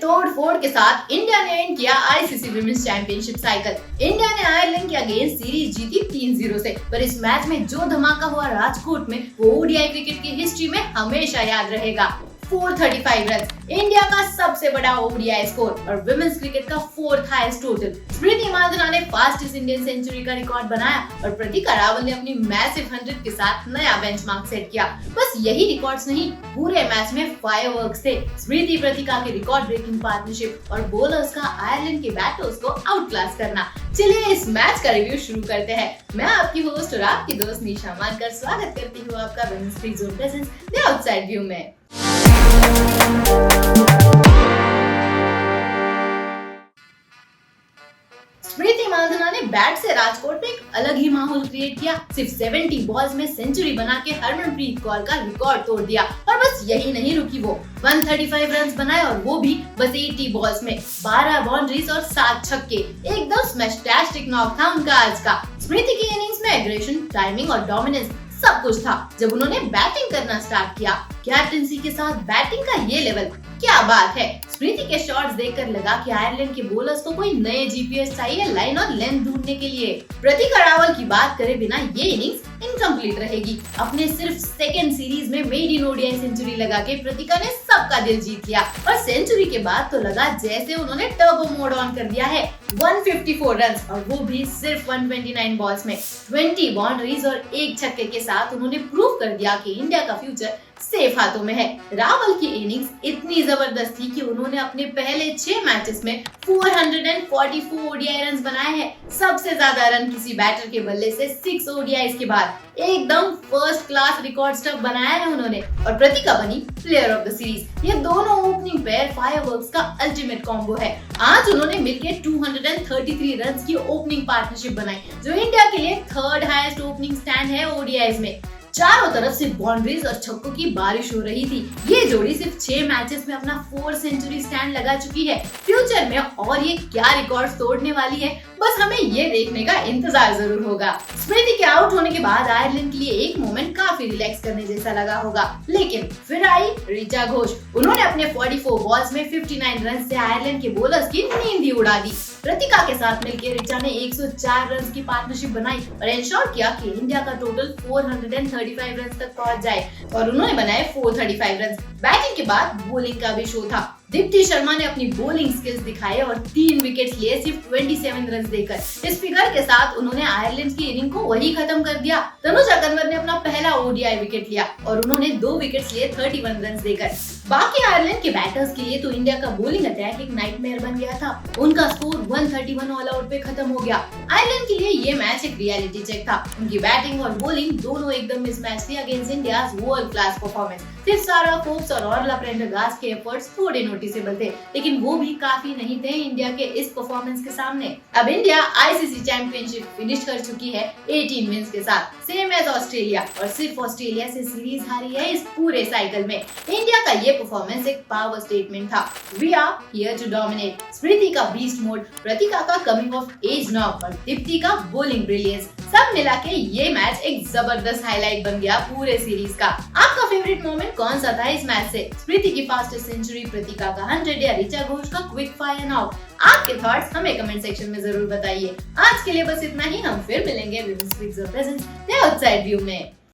तोड़ फोड़ के साथ इंडिया ने एंड किया ICC women's championship cycle. India ने आयरलैंड के अगेंस्ट सीरीज जीती 3-0 से, पर इस मैच में जो धमाका हुआ राजकोट में वो ओडीआई क्रिकेट की हिस्ट्री में हमेशा याद रहेगा। 435 रन, इंडिया का सबसे बड़ा ओडीआई स्कोर और विमेंस क्रिकेट का 4th हाईएस्ट टोटल। स्मृति मांधाना ने फास्टेस्ट इंडियन सेंचुरी का रिकॉर्ड बनाया और प्रतिका रावल ने अपनी मैसिव 100 के साथ नया बेंचमार्क सेट किया। बस यही रिकॉर्ड्स नहीं, पूरे मैच में फायरवर्क्स थे। स्मृति प्रतिका के रिकॉर्ड ब्रेकिंग पार्टनरशिप और बॉलर्स का आयरलैंड के बैटर्स को आउट क्लास करना। चलिए इस मैच का रिव्यू शुरू करते हैं। मैं आपकी होस्ट और आपकी दोस्त निशा मानकर स्वागत करती हूँ आपका women's free zone presence the outside view में। स्मृति मांधाना ने बैट से राजकोट में एक अलग ही माहौल क्रिएट किया। सिर्फ 70 बॉल्स में सेंचुरी बना के हरमनप्रीत कौर का रिकॉर्ड तोड़ दिया और बस यही नहीं रुकी, वो 135 रन बनाए और वो भी बस 80 बॉल्स में 12 बाउंड्रीज और 7 छक्के। एकदम स्मैशटैस्टिक नॉक था उनका आज का। स्मृति की इनिंग्स में एग्रेशन, टाइमिंग और डोमिनेंस सब कुछ था। जब उन्होंने बैटिंग करना स्टार्ट किया, कैप्टेंसी के साथ बैटिंग का ये लेवल, क्या बात है। स्मृति के शॉट्स देखकर लगा कि आयरलैंड के बॉलर्स को कोई नए जीपीएस चाहिए लाइन और लेंथ ढूंढने के लिए। प्रतिका रावल की बात करे बिना ये इनिंग्स इनकम्प्लीट रहेगी। अपने सिर्फ सेकेंड सीरीज में मेड इन ओडीआई सेंचुरी लगा के प्रतिका ने सबका दिल जीत लिया और सेंचुरी के बाद तो लगा जैसे उन्होंने टर्बो मोड ऑन कर दिया है। 154 रन और वो भी सिर्फ 129 बॉल्स में 20 बाउंड्रीज और 1 छक्के के साथ उन्होंने प्रूव कर दिया कि इंडिया का फ्यूचर सेफ हाथों में है। रावल की इनिंग्स इतनी जबरदस्त थी कि उन्होंने अपने पहले 6 मैचेस में 444 ओडीआई रन बनाए हैं। सबसे ज्यादा रन किसी बैटर के बल्ले से 6 ओडीआईज के बाद। एकदम फर्स्ट क्लास रिकॉर्ड स्टफ बनाया है उन्होंने और प्रतिका बनी प्लेयर ऑफ द सीरीज। ये दोनों ओपनिंग पेयर फायरवर्क्स का अल्टीमेट कॉम्बो है। आज उन्होंने मिलकर 233 रन की ओपनिंग पार्टनरशिप बनाई, जो इंडिया के लिए 3rd हाईएस्ट ओपनिंग स्टैंड है ओडीआईज में। चारों तरफ से बाउंड्रीज और छक्कों की बारिश हो रही थी। ये जोड़ी सिर्फ 6 मैचेस में अपना 4 सेंचुरी स्टैंड लगा चुकी है। फ्यूचर में और ये क्या रिकॉर्ड तोड़ने वाली है, बस हमें ये देखने का इंतजार जरूर होगा। स्मृति के आउट होने के बाद आयरलैंड के लिए एक मोमेंट काफी रिलैक्स करने जैसा लगा होगा, लेकिन फिर आई ऋचा घोष। उन्होंने अपने 44 बॉल्स में 59 रन से आयरलैंड के बॉलर्स की नींद ही उड़ा दी। प्रतिका के साथ मिलकर ऋचा ने 104 रन की पार्टनरशिप बनाई और इंश्योर किया कि इंडिया का टोटल 435 रन तक पहुंच जाए और उन्होंने बनाए 435 रन। बैटिंग के बाद बॉलिंग का भी शो था। दीप्ति शर्मा ने अपनी बॉलिंग स्किल्स दिखाए और 3 विकेट्स लिए सिर्फ 27 रन देकर। इस फिगर के साथ उन्होंने आयरलैंड की इनिंग को वही खत्म कर दिया। तनुजा कन्वर ने अपना पहला ओडीआई विकेट लिया और उन्होंने 2 विकेट्स लिए 31 रन देकर। बाकी आयरलैंड के बैटर्स के लिए तो इंडिया का बॉलिंग अटैक एक नाइटमेयर बन गया था। उनका स्कोर 131 ऑल आउट पे खत्म हो गया। आयरलैंड के लिए ये मैच एक रियलिटी चेक था। उनकी बैटिंग और बॉलिंग दोनों एकदम मिसमैच थी against India's world class performance. सिर्फ सारा फोर्ब्स और ऑर्ला प्रेंडरगास्ट के एफर्ट्स थोड़े नोटिसेबल थे, लेकिन वो भी काफी नहीं थे इंडिया के इस परफॉर्मेंस के सामने। अब इंडिया आईसीसी चैंपियनशिप फिनिश कर चुकी है 18 विन्स के साथ, सेम एज ऑस्ट्रेलिया, और सिर्फ ऑस्ट्रेलिया से सीरीज हारी है इस पूरे साइकिल में। इंडिया का ये परफॉर्मेंस एक पावर स्टेटमेंट था। We are here to dominate. Smriti का बीस्ट मोड, प्रतिका का कमिंग ऑफ एज नॉक और दीप्ति का बॉलिंग ब्रिलियंस, सब मिला के ये मैच एक जबरदस्त हाईलाइट बन गया पूरे सीरीज का। आपका फेवरेट मोमेंट कौन सा था इस मैच से? स्मृति की फास्टेस्ट सेंचुरी, प्रतिका का 100 या ऋचा घोष का क्विक फायर नॉक? आपके थॉट्स हमें कमेंट सेक्शन में जरूर बताइए। आज के लिए बस इतना ही। हम फिर मिलेंगे women's free zone presence the outside view में।